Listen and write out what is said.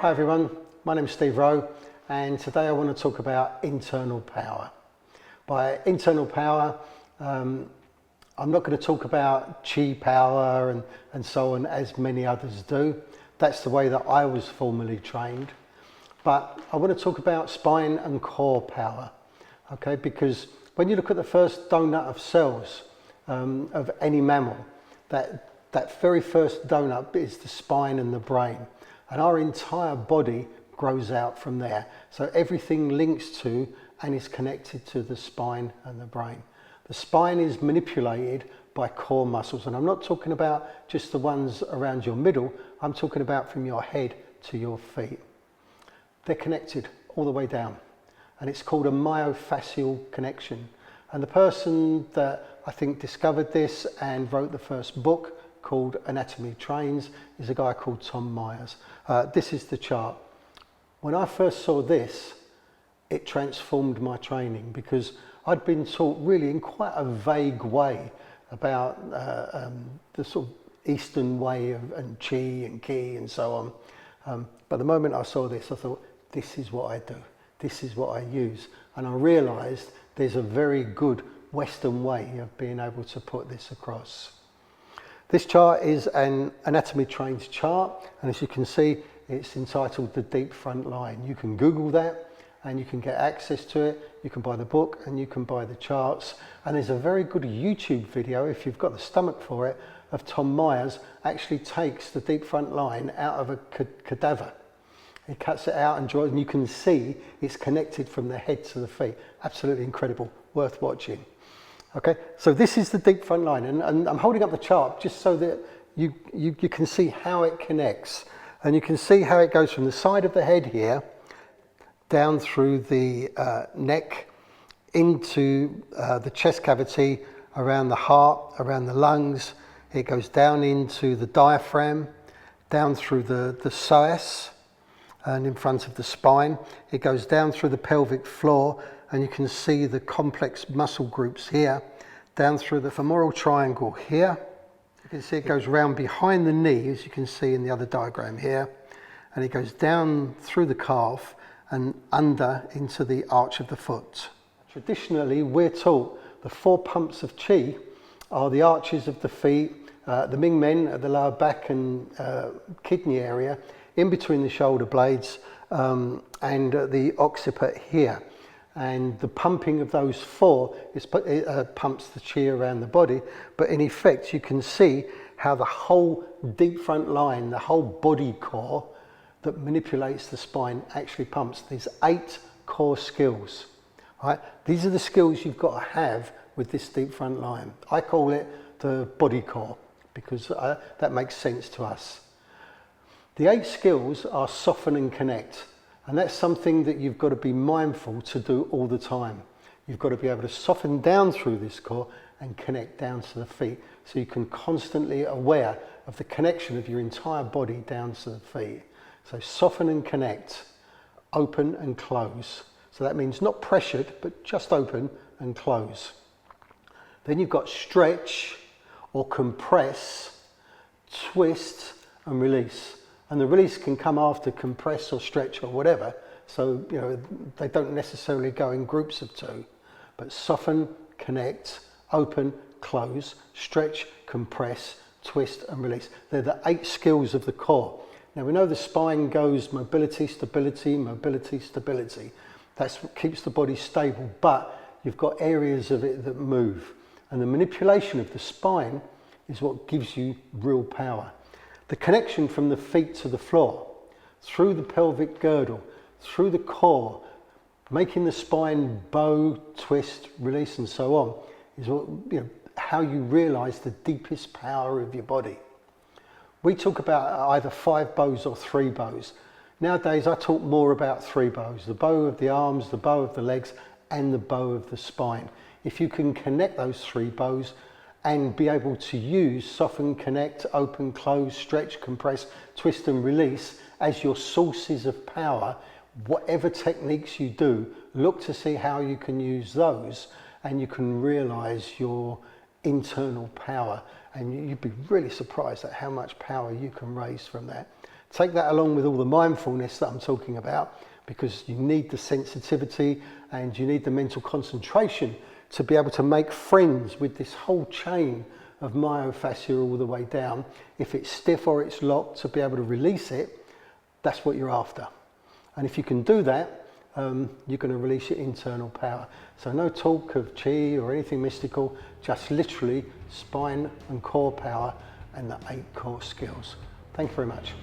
Hi everyone, my name is Rowe, and today I want to talk about internal power. By internal power, I'm not going to talk about chi power and so on as many others do. That's the way that I was formerly trained. But I want to talk about spine and core power, okay? Because when you look at the first donut of cells of any mammal, that very first donut is the spine and the brain. And our entire body grows out from there. So everything links to and is connected to the spine and the brain. The spine is manipulated by core muscles. And I'm not talking about just the ones around your middle. I'm talking about from your head to your feet. They're connected all the way down. And it's called a myofascial connection. And the person that I think discovered this and wrote the first book called Anatomy Trains is a guy called Tom Myers. This is the chart. When I first saw this, it transformed my training because I'd been taught really in quite a vague way about the sort of Eastern way and chi and ki and so on. But the moment I saw this, I thought, this is what I do. This is what I use. And I realized there's a very good Western way of being able to put this across. This chart is an Anatomy Trains chart, and as you can see, it's entitled The Deep Front Line. You can Google that and you can get access to it. You can buy the book and you can buy the charts. And there's a very good YouTube video, if you've got the stomach for it, of Tom Myers actually takes the deep front line out of a cadaver. He cuts it out and draws, and you can see it's connected from the head to the feet. Absolutely incredible, worth watching. Okay, so this is the deep front line, and I'm holding up the chart just so that you can see how it connects. And you can see how it goes from the side of the head here, down through the neck, into the chest cavity, around the heart, around the lungs. It goes down into the diaphragm, down through the psoas, and in front of the spine. It goes down through the pelvic floor, and you can see the complex muscle groups here, down through the femoral triangle here. You can see it goes round behind the knee, as you can see in the other diagram here, and it goes down through the calf and under into the arch of the foot. Traditionally, we're taught the 4 pumps of chi are the arches of the feet, the Ming Men at the lower back and kidney area, in between the shoulder blades, and the occiput here. And the pumping of those 4 pumps the chi around the body. But in effect, you can see how the whole deep front line, the whole body core that manipulates the spine actually pumps. There's 8 core skills. Right? These are the skills you've got to have with this deep front line. I call it the body core because that makes sense to us. The 8 skills are soften and connect. And that's something that you've got to be mindful to do all the time. You've got to be able to soften down through this core and connect down to the feet, so you can constantly aware of the connection of your entire body down to the feet. So soften and connect, open and close. So that means not pressured, but just open and close. Then you've got stretch or compress, twist and release. And the release can come after compress or stretch or whatever. So, you know, they don't necessarily go in groups of 2. But soften, connect, open, close, stretch, compress, twist and release. They're the 8 skills of the core. Now we know the spine goes mobility, stability, mobility, stability. That's what keeps the body stable, but you've got areas of it that move. And the manipulation of the spine is what gives you real power. The connection from the feet to the floor, through the pelvic girdle, through the core, making the spine bow, twist, release and so on, is what, you know, how you realise the deepest power of your body. We talk about either 5 bows or 3 bows. Nowadays I talk more about 3 bows, the bow of the arms, the bow of the legs and the bow of the spine. If you can connect those 3 bows, and be able to use soften, connect, open, close, stretch, compress, twist and release as your sources of power, whatever techniques you do, look to see how you can use those and you can realise your internal power, and you'd be really surprised at how much power you can raise from that. Take that along with all the mindfulness that I'm talking about, because you need the sensitivity and you need the mental concentration to be able to make friends with this whole chain of myofascia all the way down. If it's stiff or it's locked, to be able to release it, that's what you're after. And if you can do that, you're going to release your internal power. So no talk of chi or anything mystical, just literally spine and core power and the 8 core skills. Thank you very much.